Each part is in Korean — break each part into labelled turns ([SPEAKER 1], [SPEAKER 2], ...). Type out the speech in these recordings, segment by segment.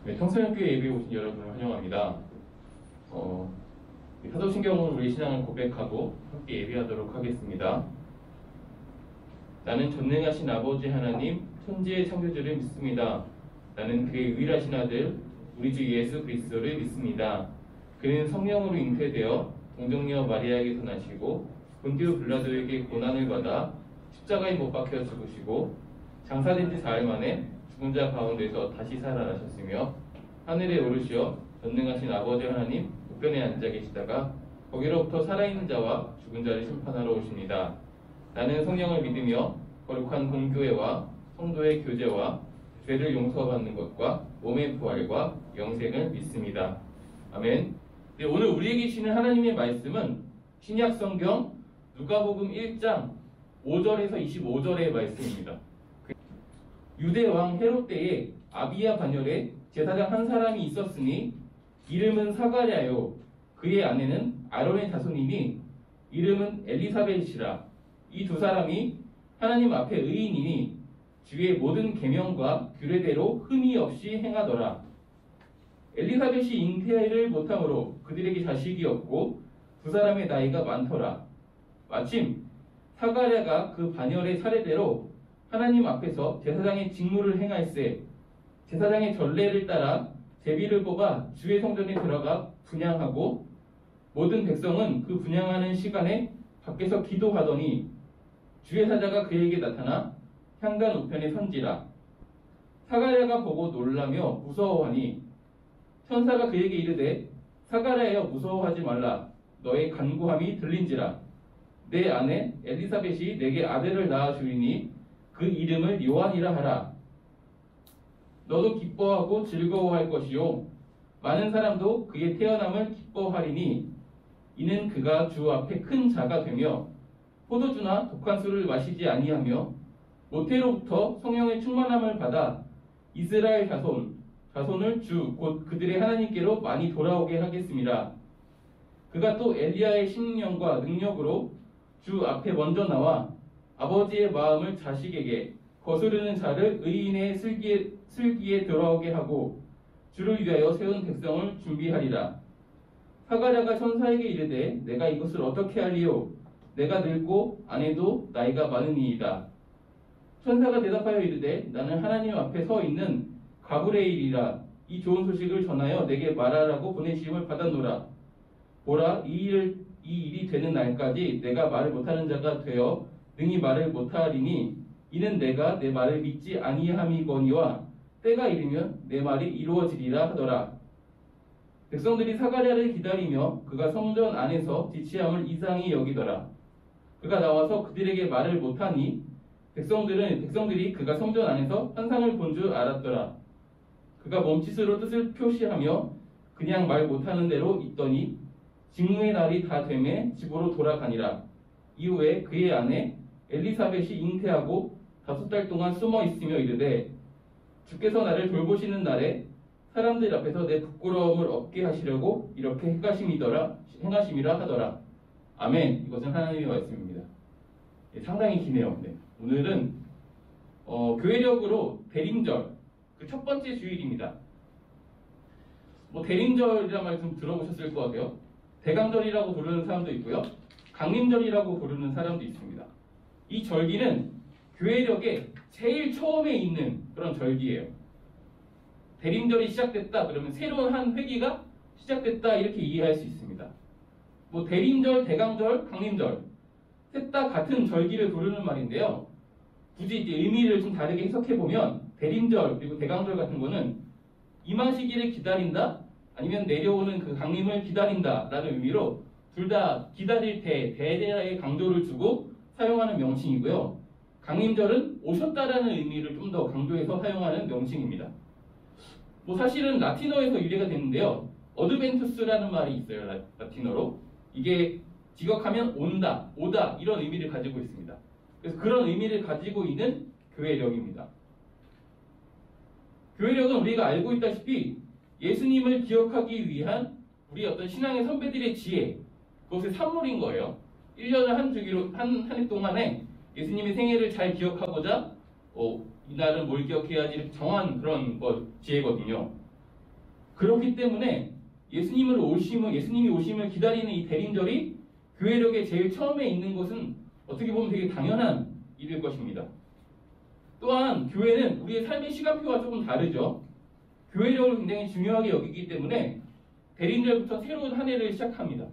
[SPEAKER 1] 네, 청소년교회 예배에 오신 여러분을 환영합니다. 사도신경으로 우리 신앙을 고백하고 함께 예배하도록 하겠습니다. 나는 전능하신 아버지 하나님, 천지의 창조주를 믿습니다. 나는 그의 유일하신 아들, 우리 주 예수 그리스도를 믿습니다. 그는 성령으로 잉태되어 동정녀 마리아에게서 나시고 본디오 빌라도에게 고난을 받아 십자가에 못 박혀 죽으시고 장사된 지 사흘 만에 죽은 자 가운데서 다시 살아나셨으며 하늘에 오르시어 전능하신 아버지 하나님 우편에 앉아 계시다가 거기로부터 살아있는 자와 죽은 자를 심판하러 오십니다. 나는 성령을 믿으며 거룩한 공교회와 성도의 교제와 죄를 용서받는 것과 몸의 부활과 영생을 믿습니다. 아멘. 네, 오늘 우리에게 주시는 하나님의 말씀은 신약 성경 누가복음 1장 5절에서 25절의 말씀입니다. 유대 왕 헤롯 때에 아비야 반열에 제사장 한 사람이 있었으니 이름은 사가랴요 그의 아내는 아론의 자손이니 이름은 엘리사벳이라. 이 두 사람이 하나님 앞에 의인이니 주의 모든 계명과 규례대로 흠이 없이 행하더라. 엘리사벳이 잉태를 못함으로 그들에게 자식이 없고 두 사람의 나이가 많더라. 마침 사가랴가 그 반열의 차례대로 하나님 앞에서 제사장의 직무를 행할세 제사장의 전례를 따라 제비를 뽑아 주의 성전에 들어가 분향하고 모든 백성은 그 분향하는 시간에 밖에서 기도하더니 주의 사자가 그에게 나타나 향단 우편에 선지라. 사가랴가 보고 놀라며 무서워하니 천사가 그에게 이르되 사가랴여 무서워하지 말라. 너의 간구함이 들린지라. 내 아내 엘리사벳이 내게 아들을 낳아 주리니 그 이름을 요한이라 하라. 너도 기뻐하고 즐거워할 것이요 많은 사람도 그의 태어남을 기뻐하리니 이는 그가 주 앞에 큰 자가 되며 포도주나 독한 술을 마시지 아니하며 모태로부터 성령의 충만함을 받아 이스라엘 자손을 주 곧 그들의 하나님께로 많이 돌아오게 하겠습니다. 그가 또 엘리야의 신령과 능력으로 주 앞에 먼저 나와 아버지의 마음을 자식에게 거스르는 자를 의인의 슬기에 돌아오게 하고 주를 위하여 세운 백성을 준비하리라. 사가랴가 천사에게 이르되 내가 이것을 어떻게 하리요? 내가 늙고 아내도 나이가 많으니이다. 천사가 대답하여 이르되 나는 하나님 앞에 서 있는 가브레일이라. 이 좋은 소식을 전하여 내게 말하라고 보내심을 받았노라. 보라, 이 일이 되는 날까지 내가 말을 못하는 자가 되어 능히 말을 못하리니 이는 내가 내 말을 믿지 아니함이거니와 때가 이르면 내 말이 이루어지리라 하더라. 백성들이 사가랴를 기다리며 그가 성전 안에서 지치함을 이상히 여기더라. 그가 나와서 그들에게 말을 못하니 백성들이 그가 성전 안에서 환상을 본 줄 알았더라. 그가 몸짓으로 뜻을 표시하며 그냥 말 못하는 대로 있더니 직무의 날이 다 되매 집으로 돌아가니라. 이후에 그의 아내 엘리사벳이 잉태하고 5달 동안 숨어 있으며 이르되 주께서 나를 돌보시는 날에 사람들 앞에서 내 부끄러움을 없게 하시려고 이렇게 행하심이라 하더라. 아멘. 이것은 하나님의 말씀입니다. 네, 상당히 기네요. 네. 오늘은 교회력으로 대림절 그 첫 번째 주일입니다. 대림절이란 말 좀 들어보셨을 것 같아요. 대강절이라고 부르는 사람도 있고요. 강림절이라고 부르는 사람도 있습니다. 이 절기는 교회력에 제일 처음에 있는 그런 절기예요. 대림절이 시작됐다 그러면 새로운 한 회기가 시작됐다 이렇게 이해할 수 있습니다. 대림절, 대강절, 강림절 셋 다 같은 절기를 부르는 말인데요. 굳이 이제 의미를 좀 다르게 해석해보면 대림절 그리고 대강절 같은 거는 임하시기를 기다린다 아니면 내려오는 그 강림을 기다린다 라는 의미로 둘 다 기다릴 때 대대의 강조를 주고 사용하는 명칭이고요. 강림절은 오셨다라는 의미를 좀 더 강조해서 사용하는 명칭입니다. 사실은 라틴어에서 유래가 됐는데요. 어드벤투스라는 말이 있어요. 라틴어로. 이게 직역하면 온다, 오다 이런 의미를 가지고 있습니다. 그래서 그런 의미를 가지고 있는 교회력입니다. 교회력은 우리가 알고 있다시피 예수님을 기억하기 위한 우리 어떤 신앙의 선배들의 지혜, 그것의 산물인 거예요. 1년을 한 해 동안에 예수님의 생애를 잘 기억하고자 이날은 뭘 기억해야지 정한 그런 지혜거든요. 그렇기 때문에 예수님이 오심을 기다리는 이 대림절이 교회력에 제일 처음에 있는 것은 어떻게 보면 되게 당연한 일일 것입니다. 또한 교회는 우리의 삶의 시간표와 조금 다르죠. 교회력을 굉장히 중요하게 여기기 때문에 대림절부터 새로운 한 해를 시작합니다.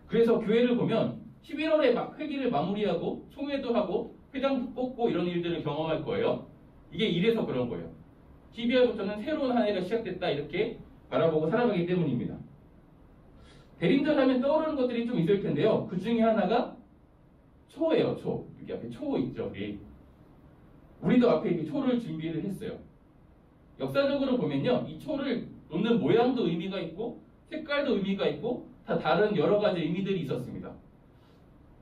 [SPEAKER 1] 그래서 교회를 보면 11월에 막 회기를 마무리하고 총회도 하고 회장도 뽑고 이런 일들을 경험할 거예요. 이게 이래서 그런 거예요. 12월부터는 새로운 한 해가 시작됐다 이렇게 바라보고 살아가기 때문입니다. 대림절 하면 떠오르는 것들이 좀 있을 텐데요. 그 중에 하나가 초예요. 초. 여기 앞에 초 있죠. 우리도 앞에 이렇게 초를 준비를 했어요. 역사적으로 보면요. 이 초를 놓는 모양도 의미가 있고 색깔도 의미가 있고 다 다른 여러 가지 의미들이 있었습니다.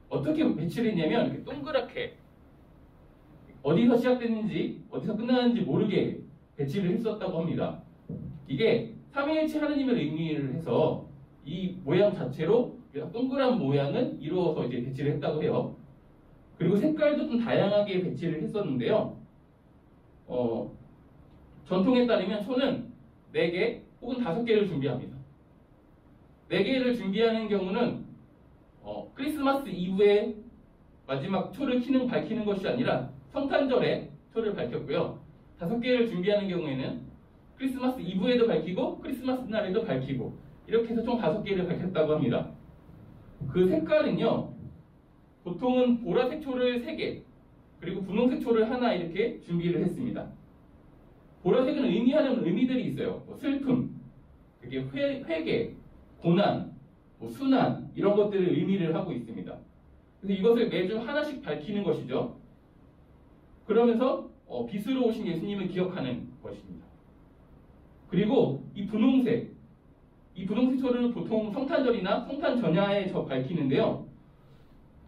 [SPEAKER 1] 어떻게 배치를 했냐면 이렇게 동그랗게 어디서 시작됐는지 어디서 끝나는지 모르게 배치를 했었다고 합니다. 이게 삼위일체 하느님을 의미를 해서 이 모양 자체로 동그란 모양을 이루어서 이제 배치를 했다고 해요. 그리고 색깔도 좀 다양하게 배치를 했었는데요. 전통에 따르면 초는 4개 혹은 5개를 준비합니다. 4개를 준비하는 경우는 크리스마스 이후에 마지막 초를 밝히는 것이 아니라 성탄절에 초를 밝혔고요. 5개를 준비하는 경우에는 크리스마스 이브에도 밝히고 크리스마스 날에도 밝히고 이렇게 해서 총 5개를 밝혔다고 합니다. 그 색깔은요. 보통은 보라색 초를 3개 그리고 분홍색 초를 하나 이렇게 준비를 했습니다. 보라색은 의미하는 의미들이 있어요. 슬픔, 그게 회개, 고난, 순환 이런 것들을 의미를 하고 있습니다. 그래서 이것을 매주 하나씩 밝히는 것이죠. 그러면서 빛으로 오신 예수님을 기억하는 것입니다. 그리고 이 분홍색 초를 보통 성탄절이나 성탄 전야에 밝히는데요.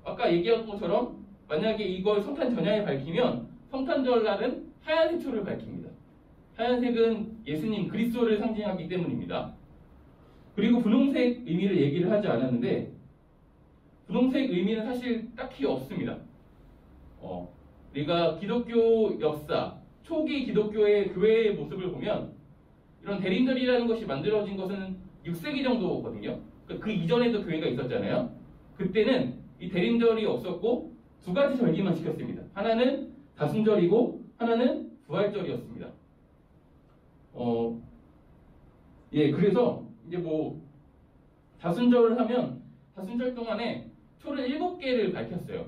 [SPEAKER 1] 아까 얘기한 것처럼 만약에 이걸 성탄 전야에 밝히면 성탄절 날은 하얀색 초를 밝힙니다. 하얀색은 예수님 그리스도를 상징하기 때문입니다. 그리고 분홍색 의미를 얘기를 하지 않았는데 분홍색 의미는 사실 딱히 없습니다. 우리가 기독교 역사, 초기 기독교의 교회의 모습을 보면 이런 대림절이라는 것이 만들어진 것은 6세기 정도거든요. 그 이전에도 교회가 있었잖아요. 그때는 이 대림절이 없었고 2가지 절기만 지켰습니다. 하나는 다순절이고 하나는 부활절이었습니다. 그래서 이제 다순절을 하면 다순절 동안에 초를 7개를 밝혔어요.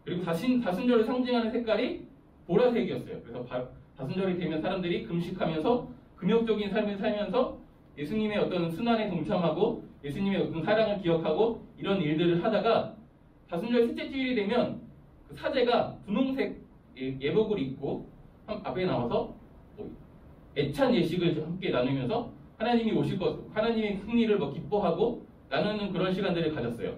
[SPEAKER 1] 그리고 다순절을 상징하는 색깔이 보라색이었어요. 그래서 다순절이 되면 사람들이 금식하면서 금욕적인 삶을 살면서 예수님의 어떤 순환에 동참하고 예수님의 어떤 사랑을 기억하고 이런 일들을 하다가 다순절 셋째 주일이 되면 그 사제가 분홍색 예복을 입고 앞에 나와서 애찬 예식을 함께 나누면서 하나님이 오실 것, 하나님의 승리를 기뻐하고 나누는 그런 시간들을 가졌어요.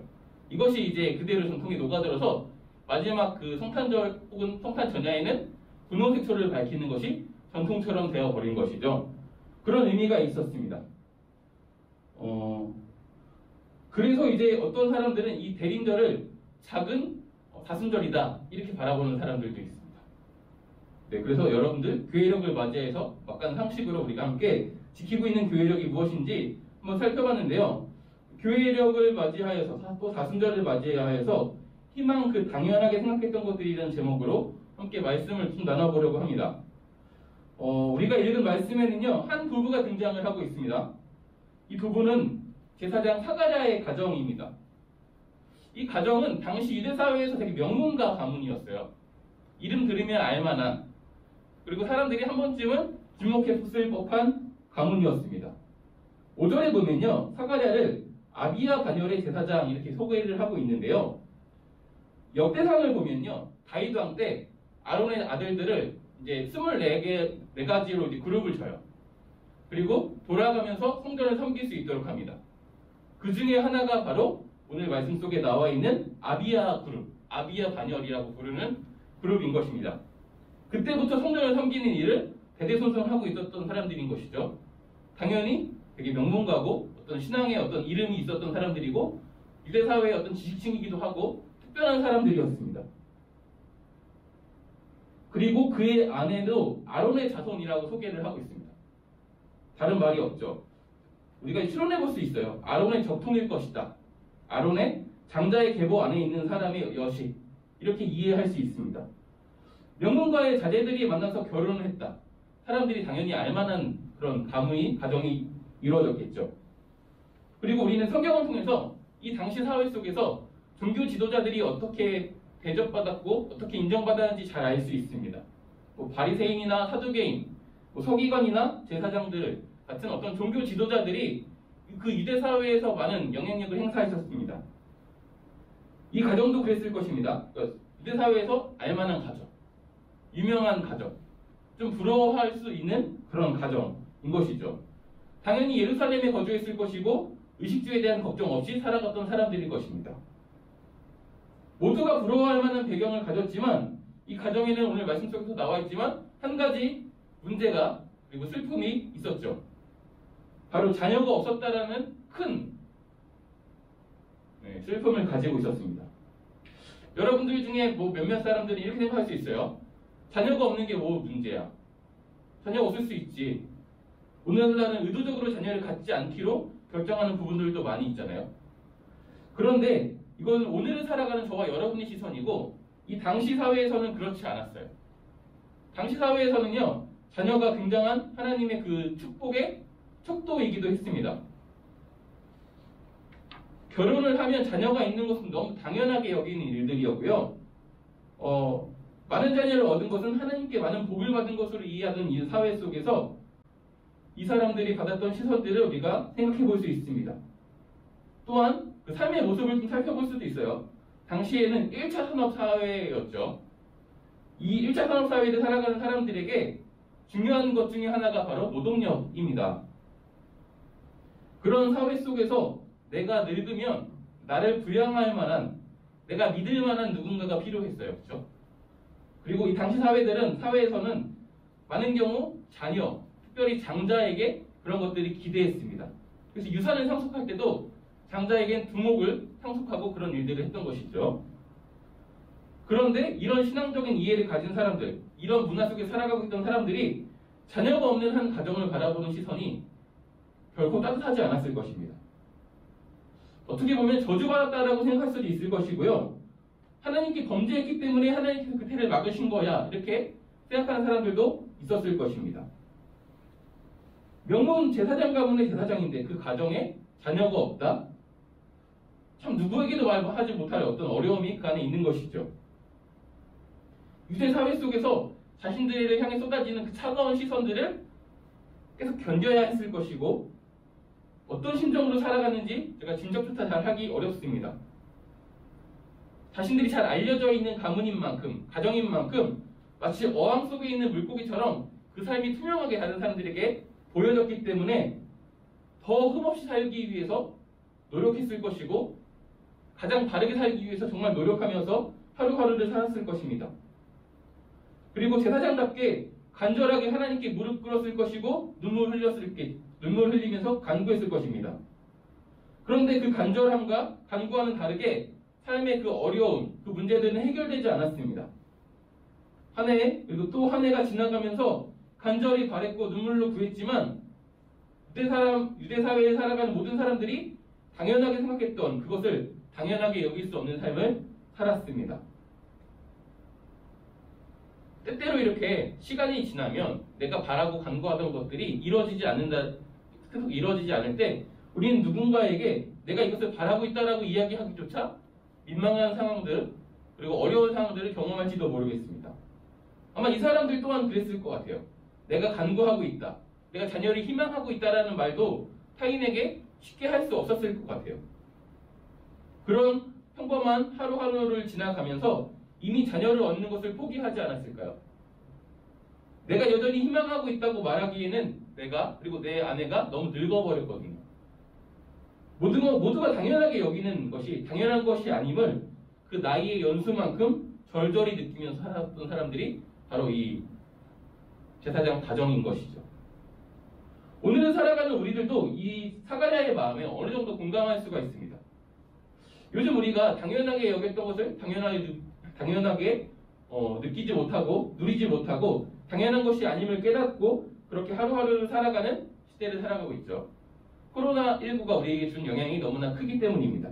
[SPEAKER 1] 이것이 이제 그대로 전통에 녹아들어서 마지막 그 성탄절 혹은 성탄 전야에는 분홍색 초를 밝히는 것이 전통처럼 되어버린 것이죠. 그런 의미가 있었습니다. 그래서 이제 어떤 사람들은 이 대림절을 작은 다순절이다 이렇게 바라보는 사람들도 있습니다. 네, 그래서 여러분들 교회력을 맞이해서 막간 상식으로 우리가 함께 지키고 있는 교회력이 무엇인지 한번 살펴봤는데요. 교회력을 맞이하여서 또 다순절을 맞이하여서 희망 당연하게 생각했던 것들이라는 제목으로 함께 말씀을 좀 나눠보려고 합니다. 우리가 읽은 말씀에는요 한 부부가 등장을 하고 있습니다. 이 부부는 제사장 사가랴의 가정입니다. 이 가정은 당시 유대사회에서 되게 명문가 가문이었어요. 이름 들으면 알만한, 그리고 사람들이 한 번쯤은 주목했을 법한 가문이었습니다. 5절에 보면요 사가랴를 아비야 반열의 제사장 이렇게 소개를 하고 있는데요. 역대상을 보면요 다윗 왕 때 아론의 아들들을 이제 24가지로 이제 그룹을 져요. 그리고 돌아가면서 성전을 섬길 수 있도록 합니다. 그 중에 하나가 바로 오늘 말씀 속에 나와 있는 아비야 그룹, 아비야 반열이라고 부르는 그룹인 것입니다. 그때부터 성전을 섬기는 일을 대대손손하고 있었던 사람들인 것이죠. 당연히 되게 명문가고 어떤 신앙의 어떤 이름이 있었던 사람들이고 유대사회의 어떤 지식층이기도 하고 특별한 사람들이었습니다. 그리고 그의 아내도 아론의 자손이라고 소개를 하고 있습니다. 다른 말이 없죠. 우리가 추론해 볼 수 있어요. 아론의 적통일 것이다. 아론의 장자의 계보 안에 있는 사람의 여식. 이렇게 이해할 수 있습니다. 명문가의 자제들이 만나서 결혼을 했다. 사람들이 당연히 알만한 그런 가정이 이루어졌겠죠. 그리고 우리는 성경을 통해서 이 당시 사회 속에서 종교 지도자들이 어떻게 대접받았고 어떻게 인정받았는지 잘 알 수 있습니다. 바리새인이나 사두개인, 서기관이나 제사장들 같은 어떤 종교 지도자들이 그 유대 사회에서 많은 영향력을 행사하셨습니다. 이 가정도 그랬을 것입니다. 유대 사회에서 알만한 가정, 유명한 가정, 좀 부러워할 수 있는 그런 가정인 것이죠. 당연히 예루살렘에 거주했을 것이고 의식주에 대한 걱정 없이 살아갔던 사람들일 것입니다. 모두가 부러워할 만한 배경을 가졌지만 이 가정에는 오늘 말씀 속에서 나와 있지만 한 가지 문제가 그리고 슬픔이 있었죠. 바로 자녀가 없었다라는 큰 슬픔을 가지고 있었습니다. 여러분들 중에 몇몇 사람들이 이렇게 생각할 수 있어요. 자녀가 없는 게 뭐 문제야? 자녀가 없을 수 있지. 오늘날은 의도적으로 자녀를 갖지 않기로 결정하는 부분들도 많이 있잖아요. 그런데 이건 오늘을 살아가는 저와 여러분의 시선이고 이 당시 사회에서는 그렇지 않았어요. 당시 사회에서는요, 자녀가 굉장한 하나님의 그 축복의 척도이기도 했습니다. 결혼을 하면 자녀가 있는 것은 너무 당연하게 여기는 일들이었고요. 많은 자녀를 얻은 것은 하나님께 많은 복을 받은 것으로 이해하던 이 사회 속에서 이 사람들이 받았던 시선들을 우리가 생각해 볼 수 있습니다. 또한 그 삶의 모습을 좀 살펴볼 수도 있어요. 당시에는 1차 산업사회였죠. 이 1차 산업사회를 살아가는 사람들에게 중요한 것 중에 하나가 바로 노동력입니다. 그런 사회 속에서 내가 늙으면 나를 부양할 만한, 내가 믿을 만한 누군가가 필요했어요. 그렇죠? 그리고 이 당시 사회에서는 많은 경우 자녀, 특별히 장자에게 그런 것들이 기대했습니다. 그래서 유산을 상속할 때도 장자에겐 두목을 상속하고 그런 일들을 했던 것이죠. 그런데 이런 신앙적인 이해를 가진 사람들, 이런 문화 속에 살아가고 있던 사람들이 자녀가 없는 한 가정을 바라보는 시선이 결코 따뜻하지 않았을 것입니다. 어떻게 보면 저주받았다라고 생각할 수도 있을 것이고요. 하나님께 범죄했기 때문에 하나님께서 그 태를 막으신 거야, 이렇게 생각하는 사람들도 있었을 것입니다. 명문 제사장 가문의 제사장인데 그 가정에 자녀가 없다? 참 누구에게도 말하지 못할 어떤 어려움이 그 안에 있는 것이죠. 유대 사회 속에서 자신들을 향해 쏟아지는 그 차가운 시선들을 계속 견뎌야 했을 것이고 어떤 심정으로 살아가는지 제가 짐작조차 잘 하기 어렵습니다. 자신들이 잘 알려져 있는 가문인 만큼, 가정인 만큼 마치 어항 속에 있는 물고기처럼 그 삶이 투명하게 다른 사람들에게 보여졌기 때문에 더 흠없이 살기 위해서 노력했을 것이고 가장 바르게 살기 위해서 정말 노력하면서 하루하루를 살았을 것입니다. 그리고 제사장답게 간절하게 하나님께 무릎 꿇었을 것이고 눈물 흘리면서 간구했을 것입니다. 그런데 그 간절함과 간구와는 다르게 삶의 그 어려움, 그 문제들은 해결되지 않았습니다. 한 해, 그리고 또 한 해가 지나가면서 간절히 바랬고 눈물로 구했지만 유대 사회에 살아가는 모든 사람들이 당연하게 생각했던 그것을 당연하게 여길 수 없는 삶을 살았습니다. 때때로 이렇게 시간이 지나면 내가 바라고 간구하던 것들이 계속 이루어지지 않을 때 우리는 누군가에게 내가 이것을 바라고 있다라고 이야기하기조차 민망한 상황들 그리고 어려운 상황들을 경험할지도 모르겠습니다. 아마 이 사람들 또한 그랬을 것 같아요. 내가 간구하고 있다, 내가 자녀를 희망하고 있다라는 말도 타인에게 쉽게 할 수 없었을 것 같아요. 그런 평범한 하루하루를 지나가면서 이미 자녀를 얻는 것을 포기하지 않았을까요? 내가 여전히 희망하고 있다고 말하기에는 내가 그리고 내 아내가 너무 늙어버렸거든요. 모두가 당연하게 여기는 것이 당연한 것이 아님을 그 나이의 연수만큼 절절히 느끼면서 살았던 사람들이 바로 이 제사장 가정인 것이죠. 오늘을 살아가는 우리들도 이 사가랴의 마음에 어느 정도 공감할 수가 있습니다. 요즘 우리가 당연하게 여겼던 것을 당연하게 느끼지 못하고 누리지 못하고 당연한 것이 아님을 깨닫고 그렇게 하루하루를 살아가는 시대를 살아가고 있죠. 코로나19가 우리에게 준 영향이 너무나 크기 때문입니다.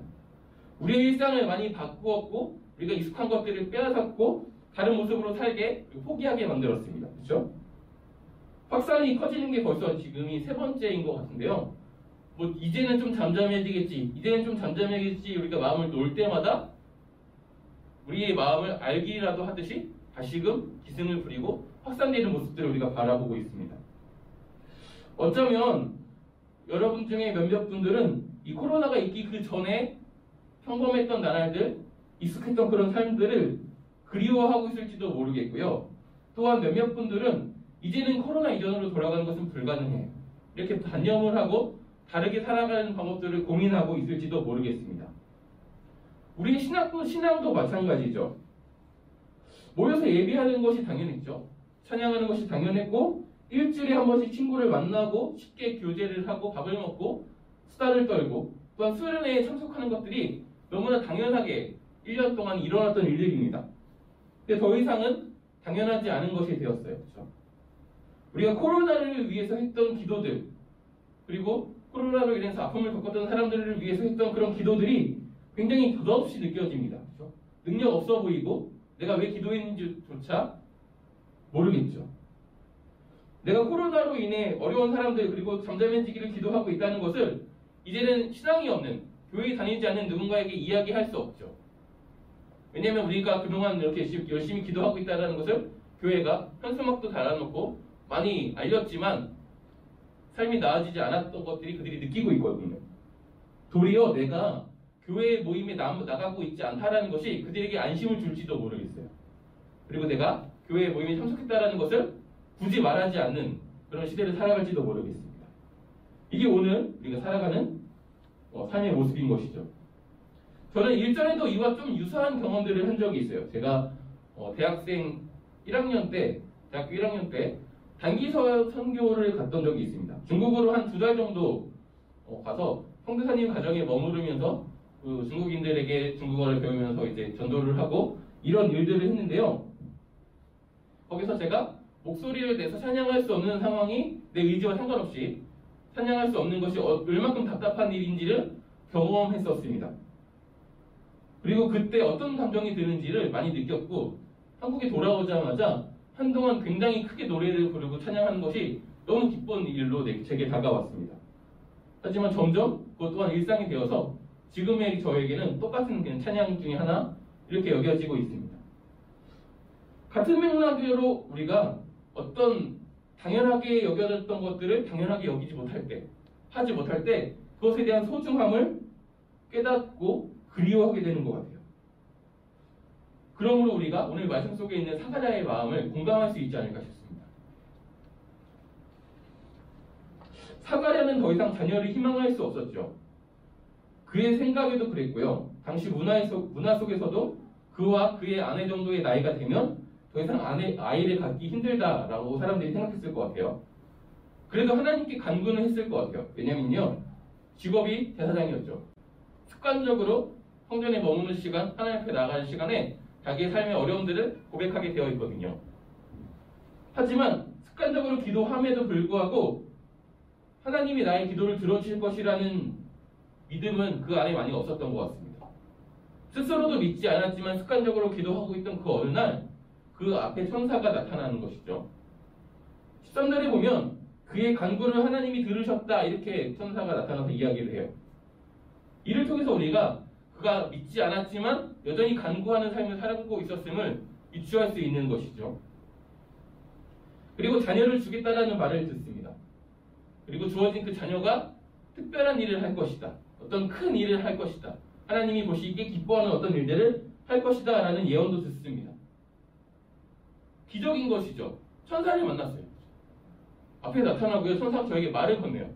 [SPEAKER 1] 우리의 일상을 많이 바꾸었고 우리가 익숙한 것들을 빼앗았고 다른 모습으로 살게 포기하게 만들었습니다. 그렇죠? 확산이 커지는 게 벌써 지금이 3번째인 것 같은데요. 뭐 이제는 좀 잠잠해지겠지, 이제는 좀 잠잠해지겠지 우리가 마음을 놓을 때마다 우리의 마음을 알기라도 하듯이 다시금 기승을 부리고 확산되는 모습들을 우리가 바라보고 있습니다. 어쩌면 여러분 중에 몇몇 분들은 이 코로나가 있기 그 전에 평범했던 나날들, 익숙했던 그런 삶들을 그리워하고 있을지도 모르겠고요. 또한 몇몇 분들은 이제는 코로나 이전으로 돌아가는 것은 불가능해, 이렇게 단념을 하고 다르게 살아가는 방법들을 고민하고 있을지도 모르겠습니다. 우리의 신앙도 마찬가지죠. 모여서 예배하는 것이 당연했죠. 찬양하는 것이 당연했고 일주일에 한 번씩 친구를 만나고 쉽게 교제를 하고 밥을 먹고 수다를 떨고 또한 수련회에 참석하는 것들이 너무나 당연하게 1년 동안 일어났던 일들입니다. 근데 더 이상은 당연하지 않은 것이 되었어요. 그렇죠? 우리가 코로나를 위해서 했던 기도들, 그리고 코로나로 인해서 아픔을 겪었던 사람들을 위해서 했던 그런 기도들이 굉장히 덧없이 느껴집니다. 그렇죠? 능력 없어 보이고 내가 왜 기도했는지조차 모르겠죠. 내가 코로나로 인해 어려운 사람들 그리고 잠잠해지기를 기도하고 있다는 것을 이제는 신앙이 없는, 교회에 다니지 않는 누군가에게 이야기할 수 없죠. 왜냐하면 우리가 그동안 이렇게 열심히 기도하고 있다는 것을 교회가 현수막도 달아놓고 많이 알렸지만 삶이 나아지지 않았던 것들이 그들이 느끼고 있거든요. 도리어 내가 교회 모임에 나가고 있지 않다라는 것이 그들에게 안심을 줄지도 모르겠어요. 그리고 내가 교회 모임에 참석했다라는 것을 굳이 말하지 않는 그런 시대를 살아갈지도 모르겠습니다. 이게 오늘 우리가 살아가는 삶의 모습인 것이죠. 저는 일전에도 이와 좀 유사한 경험들을 한 적이 있어요. 제가 대학생 1학년 때, 대학교 1학년 때 단기 선교를 갔던 적이 있습니다. 중국으로 한 2달 정도 가서 성교사님 가정에 머무르면서 그 중국인들에게 중국어를 배우면서 이제 전도를 하고 이런 일들을 했는데요. 거기서 제가 목소리를 내서 찬양할 수 없는 상황이 내 의지와 상관없이 찬양할 수 없는 것이 얼마큼 답답한 일인지를 경험했었습니다. 그리고 그때 어떤 감정이 드는지를 많이 느꼈고 한국에 돌아오자마자 한동안 굉장히 크게 노래를 부르고 찬양하는 것이 너무 기쁜 일로 제게 다가왔습니다. 하지만 점점 그것 또한 일상이 되어서 지금의 저에게는 똑같은 그냥 찬양 중에 하나 이렇게 여겨지고 있습니다. 같은 맥락으로 우리가 어떤 당연하게 여겨졌던 것들을 당연하게 여기지 못할 때, 하지 못할 때 그것에 대한 소중함을 깨닫고 그리워하게 되는 것 같아요. 그러므로 우리가 오늘 말씀 속에 있는 사가랴의 마음을 공감할 수 있지 않을까 싶습니다. 사가랴는 더 이상 자녀를 희망할 수 없었죠. 그의 생각에도 그랬고요. 당시 문화 속에서도 그와 그의 아내 정도의 나이가 되면 더 이상 아이를 갖기 힘들다라고 사람들이 생각했을 것 같아요. 그래도 하나님께 간구는 했을 것 같아요. 왜냐면요, 직업이 대사장이었죠. 습관적으로 성전에 머무는 시간, 하나님 앞에 나가는 시간에 자기의 삶의 어려움들을 고백하게 되어 있거든요. 하지만 습관적으로 기도함에도 불구하고 하나님이 나의 기도를 들어주실 것이라는 믿음은 그 안에 많이 없었던 것 같습니다. 스스로도 믿지 않았지만 습관적으로 기도하고 있던 그 어느 날 그 앞에 천사가 나타나는 것이죠. 13절에 보면 그의 간구를 하나님이 들으셨다 이렇게 천사가 나타나서 이야기를 해요. 이를 통해서 우리가 그가 믿지 않았지만 여전히 간구하는 삶을 살고 있었음을 유추할 수 있는 것이죠. 그리고 자녀를 주겠다라는 말을 듣습니다. 그리고 주어진 그 자녀가 특별한 일을 할 것이다. 어떤 큰 일을 할 것이다. 하나님이 보시기에 기뻐하는 어떤 일들을 할 것이다 라는 예언도 듣습니다. 기적인 것이죠. 천사를 만났어요. 앞에 나타나고요. 천사가 저에게 말을 건네요.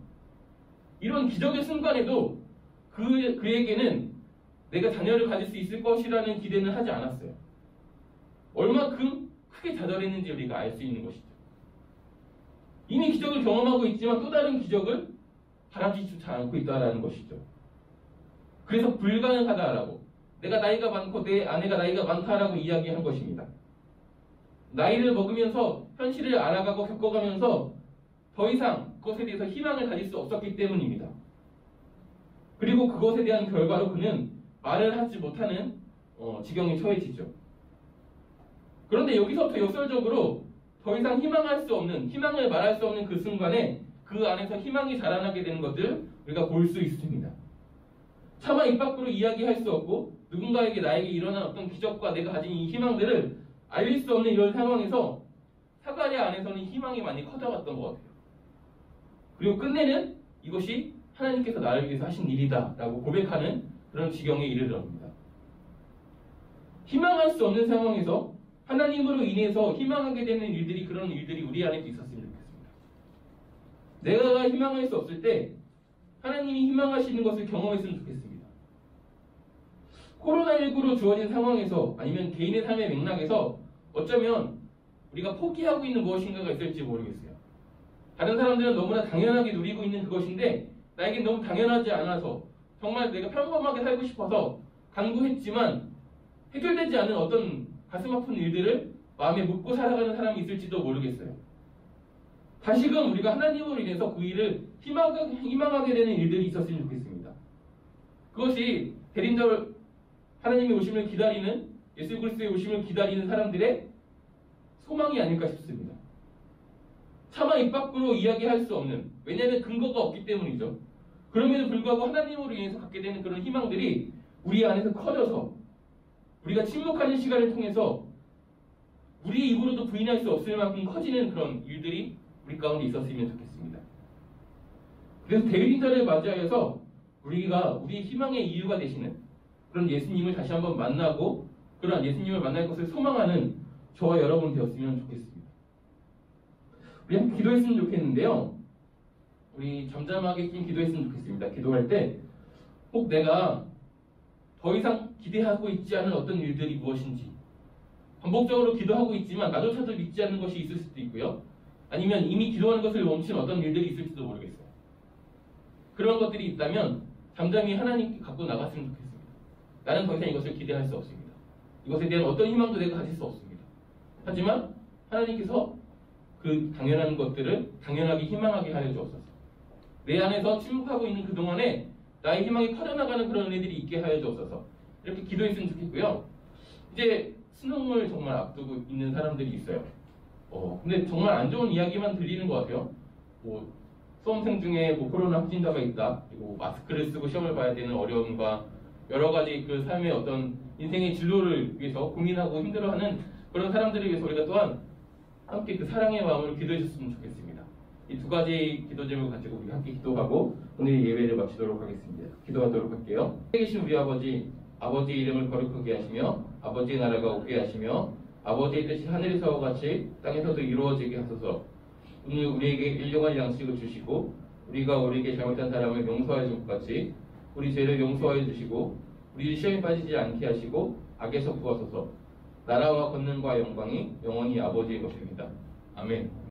[SPEAKER 1] 이런 기적의 순간에도 그에게는 내가 자녀를 가질 수 있을 것이라는 기대는 하지 않았어요. 얼마큼 크게 좌절했는지 우리가 알 수 있는 것이죠. 이미 기적을 경험하고 있지만 또 다른 기적을 바라지조차 않고 있다는 것이죠. 그래서 불가능하다라고, 내가 나이가 많고 내 아내가 나이가 많다라고 이야기한 것입니다. 나이를 먹으면서 현실을 알아가고 겪어가면서 더 이상 그것에 대해서 희망을 가질 수 없었기 때문입니다. 그리고 그것에 대한 결과로 그는 말을 하지 못하는 지경에 처해지죠. 그런데 여기서부터 역설적으로 더 이상 희망할 수 없는, 희망을 말할 수 없는 그 순간에 그 안에서 희망이 자라나게 되는 것들 우리가 볼 수 있습니다. 차마 입 밖으로 이야기할 수 없고 누군가에게 나에게 일어난 어떤 기적과 내가 가진 이 희망들을 알릴 수 없는 이런 상황에서 사가랴 안에서는 희망이 많이 커져갔던 것 같아요. 그리고 끝내는 이것이 하나님께서 나를 위해서 하신 일이다 라고 고백하는 그런 지경에 이르릅니다. 희망할 수 없는 상황에서 하나님으로 인해서 희망하게 되는 일들이, 그런 일들이 우리 안에도 있었으면 좋겠습니다. 내가 희망할 수 없을 때 하나님이 희망하시는 것을 경험했으면 좋겠습니다. 코로나19로 주어진 상황에서 아니면 개인의 삶의 맥락에서 어쩌면 우리가 포기하고 있는 무엇인가가 있을지 모르겠어요. 다른 사람들은 너무나 당연하게 누리고 있는 그것인데 나에겐 너무 당연하지 않아서 정말 내가 평범하게 살고 싶어서 간구했지만 해결되지 않은 어떤 가슴 아픈 일들을 마음에 묻고 살아가는 사람이 있을지도 모르겠어요. 다시금 우리가 하나님으로 인해서 그 일을 희망하게 되는 일들이 있었으면 좋겠습니다. 그것이 대림절 하나님의 오심을 기다리는, 예수 그리스도의 오심을 기다리는 사람들의 소망이 아닐까 싶습니다. 차마 입 밖으로 이야기할 수 없는, 왜냐하면 근거가 없기 때문이죠. 그럼에도 불구하고 하나님으로 인해서 갖게 되는 그런 희망들이 우리 안에서 커져서 우리가 침묵하는 시간을 통해서 우리 입으로도 부인할 수 없을 만큼 커지는 그런 일들이 우리 가운데 있었으면 좋겠습니다. 그래서 대림절을 맞이하여서 우리가 우리의 희망의 이유가 되시는 그런 예수님을 다시 한번 만나고 그런 예수님을 만날 것을 소망하는 저와 여러분 되었으면 좋겠습니다. 우리 함께 기도했으면 좋겠는데요. 우리 잠잠하게 좀 기도했으면 좋겠습니다. 기도할 때 혹 내가 더 이상 기대하고 있지 않은 어떤 일들이 무엇인지, 반복적으로 기도하고 있지만 나조차도 믿지 않는 것이 있을 수도 있고요. 아니면 이미 기도하는 것을 멈춘 어떤 일들이 있을지도 모르겠어요. 그런 것들이 있다면 잠잠히 하나님께 갖고 나갔으면 좋겠습니다. 나는 더 이상 이것을 기대할 수 없습니다. 이것에 대한 어떤 희망도 내가 가질 수 없습니다. 하지만 하나님께서 그 당연한 것들을 당연하게 희망하게 하여 주옵소서. 내 안에서 침묵하고 있는 그동안에 나의 희망이 커져나가는 그런 은혜들이 있게 하여 주옵소서. 이렇게 기도했으면 좋겠고요. 이제 수능을 정말 앞두고 있는 사람들이 있어요. 근데 정말 안 좋은 이야기만 들리는 것 같아요. 수험생 중에 코로나 확진자가 있다. 그리고 마스크를 쓰고 시험을 봐야 되는 어려움과 여러 가지 그 삶의 어떤 인생의 진로를 위해서 고민하고 힘들어하는 그런 사람들을 위해서 우리가 또한 함께 그 사랑의 마음으로 기도해 주셨으면 좋겠습니다. 이 두 가지 기도 제목을 가지고 우리 함께 기도하고 오늘 예배를 마치도록 하겠습니다. 기도하도록 할게요. 하늘에 계신 우리 아버지, 아버지의 이름을 거룩하게 하시며 아버지의 나라가 오게 하시며 아버지의 뜻이 하늘에서와 같이 땅에서도 이루어지게 하소서. 오늘 우리에게 일용할 양식을 주시고 우리가 우리에게 잘못한 사람을 용서하여 줄 것 같이 우리 죄를 용서하여 주시고 우리 시험에 빠지지 않게 하시고 악에서 구하소서. 나라와 권능과 영광이 영원히 아버지의 것입니다. 아멘.